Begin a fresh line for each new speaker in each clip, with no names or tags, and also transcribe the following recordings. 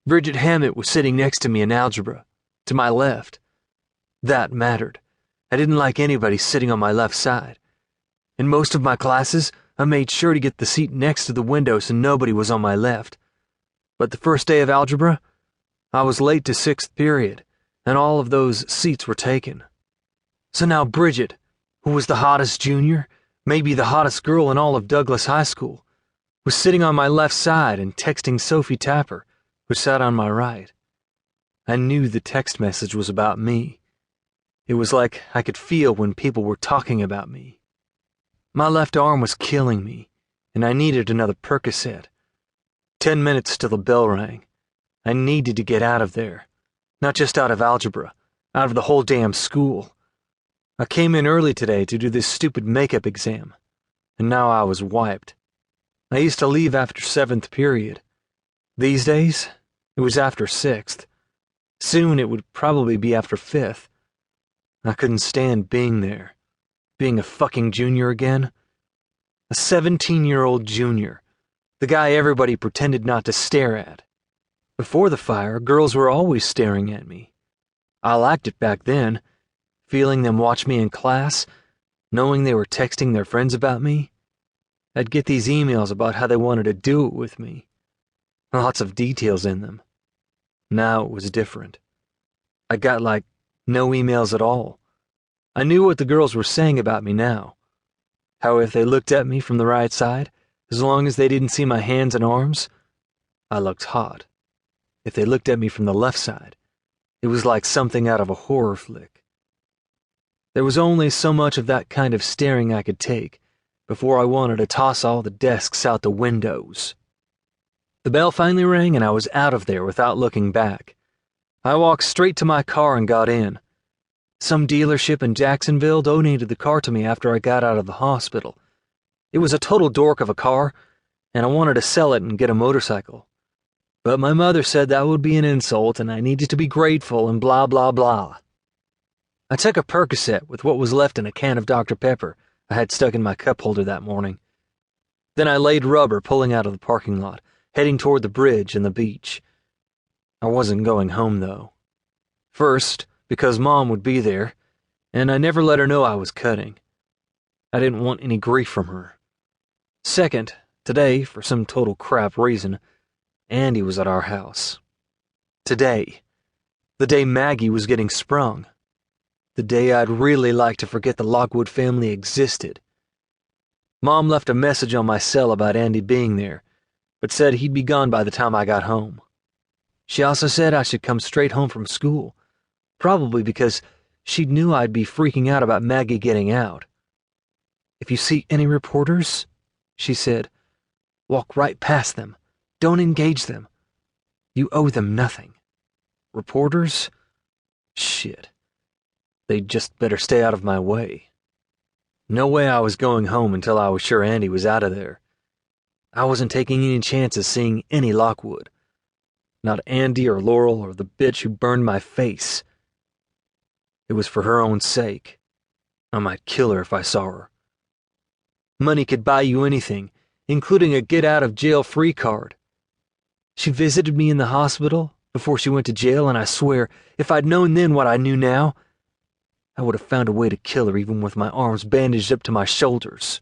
Bridget Hammett was sitting next to me in algebra, to my left. That mattered. I didn't like anybody sitting on my left side. In most of my classes, I made sure to get the seat next to the window so nobody was on my left. But the first day of algebra, I was late to 6th period, and all of those seats were taken. So now Bridget, who was the hottest junior, maybe the hottest girl in all of Douglas High School, was sitting on my left side and texting Sophie Tapper, who sat on my right. I knew the text message was about me. It was like I could feel when people were talking about me. My left arm was killing me, and I needed another Percocet. 10 minutes till the bell rang. I needed to get out of there. Not just out of algebra, out of the whole damn school. I came in early today to do this stupid makeup exam, and now I was wiped. I used to leave after 7th period. These days, it was after 6th. Soon it would probably be after 5th. I couldn't stand being there. Being a fucking junior again. A 17-year-old junior. The guy everybody pretended not to stare at. Before the fire, girls were always staring at me. I liked it back then, feeling them watch me in class, knowing they were texting their friends about me. I'd get these emails about how they wanted to do it with me. Lots of details in them. Now it was different. I got no emails at all. I knew what the girls were saying about me now. How if they looked at me from the right side, as long as they didn't see my hands and arms, I looked hot. If they looked at me from the left side, it was like something out of a horror flick. There was only so much of that kind of staring I could take before I wanted to toss all the desks out the windows. The bell finally rang and I was out of there without looking back. I walked straight to my car and got in. Some dealership in Jacksonville donated the car to me after I got out of the hospital. It was a total dork of a car, and I wanted to sell it and get a motorcycle. But my mother said that would be an insult and I needed to be grateful and blah blah blah. I took a Percocet with what was left in a can of Dr. Pepper I had stuck in my cup holder that morning. Then I laid rubber pulling out of the parking lot, heading toward the bridge and the beach. I wasn't going home, though. First, because Mom would be there, and I never let her know I was cutting. I didn't want any grief from her. Second, today, for some total crap reason, Andy was at our house. Today. The day Maggie was getting sprung. The day I'd really like to forget the Lockwood family existed. Mom left a message on my cell about Andy being there, but said he'd be gone by the time I got home. She also said I should come straight home from school, probably because she knew I'd be freaking out about Maggie getting out. If you see any reporters, she said, walk right past them. Don't engage them. You owe them nothing. Reporters? Shit. They'd just better stay out of my way. No way I was going home until I was sure Andy was out of there. I wasn't taking any chances seeing any Lockwood. Not Andy or Laurel or the bitch who burned my face. It was for her own sake. I might kill her if I saw her. Money could buy you anything, including a get-out-of-jail-free card. She visited me in the hospital before she went to jail, and I swear, if I'd known then what I knew now, I would have found a way to kill her even with my arms bandaged up to my shoulders.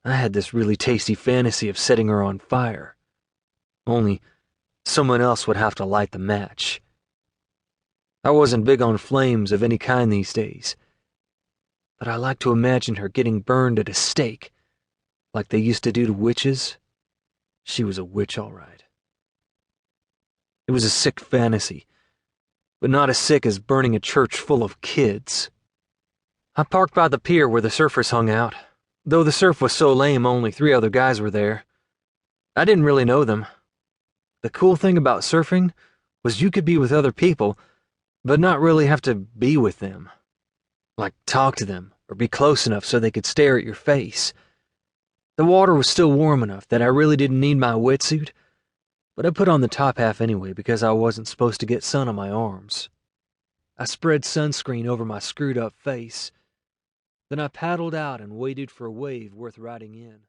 I had this really tasty fantasy of setting her on fire. Only someone else would have to light the match. I wasn't big on flames of any kind these days, but I like to imagine her getting burned at a stake, like they used to do to witches. She was a witch, all right. It was a sick fantasy, but not as sick as burning a church full of kids. I parked by the pier where the surfers hung out, though the surf was so lame only 3 other guys were there. I didn't really know them. The cool thing about surfing was you could be with other people, but not really have to be with them. Like talk to them or be close enough so they could stare at your face. The water was still warm enough that I really didn't need my wetsuit, but I put on the top half anyway because I wasn't supposed to get sun on my arms. I spread sunscreen over my screwed up face. Then I paddled out and waited for a wave worth riding in.